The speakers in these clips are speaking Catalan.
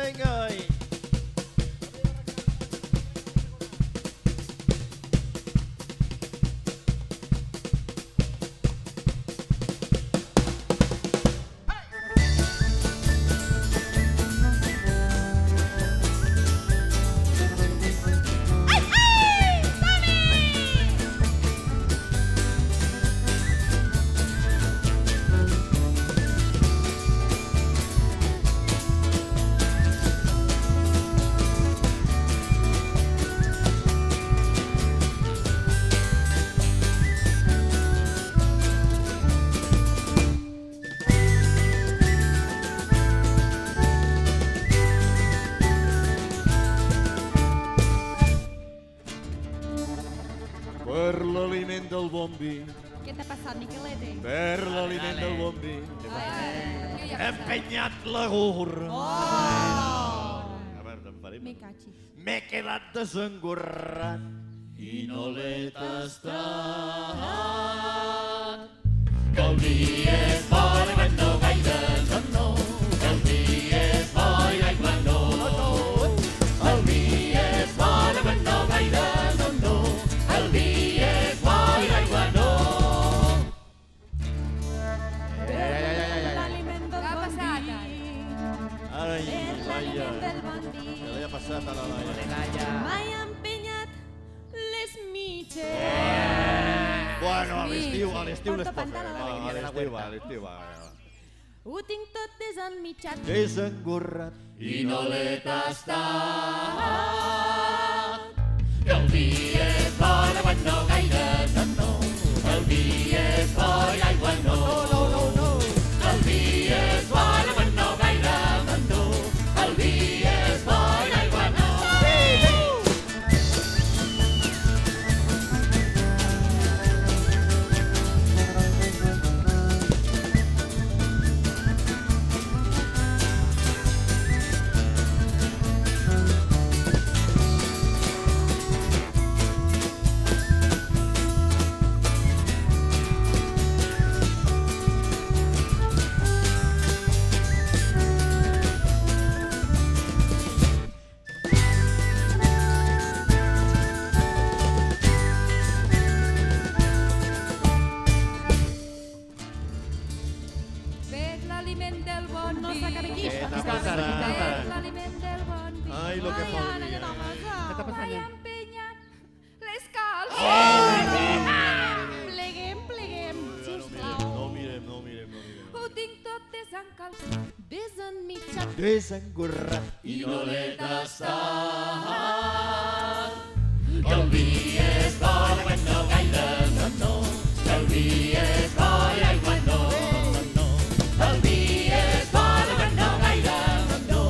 Vinga. Per l'aliment del bon vi. Què t'ha passat, Miquelete? Per l'aliment del bon vi. He empenyat la gorra. A veure, te'n faré. Me cachis. M'he quedat desengorrat i no l'he tastat. Que el vi és bo i quan no gaire, no. Que el vi és bo i l'aigua no. El vi és bo i quan no gaire, no. El vi és bo i l'aigua no. L'aliment del bon vi. Ai, És l'aliment del bon vi. què li ha passat a la Laia? Mai ha empenyat les mitges. Bueno, a l'estiu les Porto pot fer. pantaló. A l'estiu va. Ho tinc tot desenmitjat. Desengorrat i no l'he tastat. Que el vi és bo i quan no gaire, no. El vi és bo i l'aigua no. El vi és bo i quan no gaire, no. El vi és bo i l'aigua no. Per l'aliment del bon No vi. s'acabi aquí. Què t'ha Per passat? l'aliment del bon vi. Ai, lo que Ai, fa el Anna, vi. què t'ha passat? Mai ha empenyat les calces. Pleguem, No sisplau. mirem. Ho tinc tot desencalçat. Desenmitjat. Desengorrat i no l'he tastat. Que el vi és bo i quan no gaire, no. El vi és bo i l'aigua no. El vi és bo i quan no gaire, no.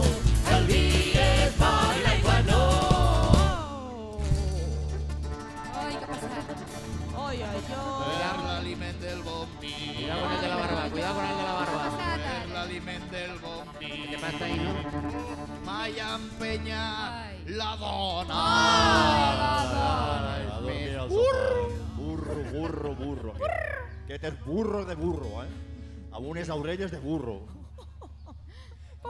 El vi és bo i l'aigua no. Ai, què ha passat? Ai. L'aliment del bon vi. Cuidado con el de la barba, cuidado con el de la Què ha barba. passat, Per ara? l'aliment del bon vi. ¿Qué pasa ahí, no? Mai ha empenyat Ai. la dona. A dormir al sofà. Burro. Aquest és burro de burro, amb unes orelles de burro.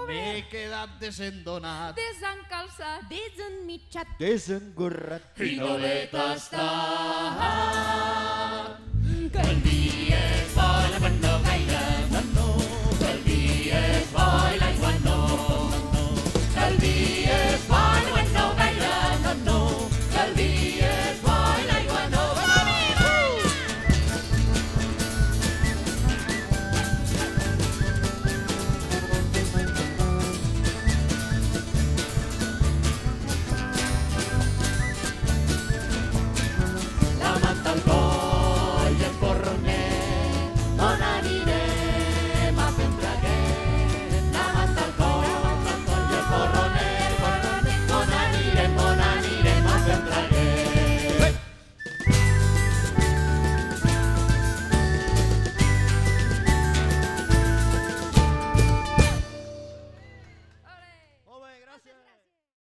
M'he quedat desendonat. Desencalçat. Desenmitjat. Desengorrat i no l'he tastat.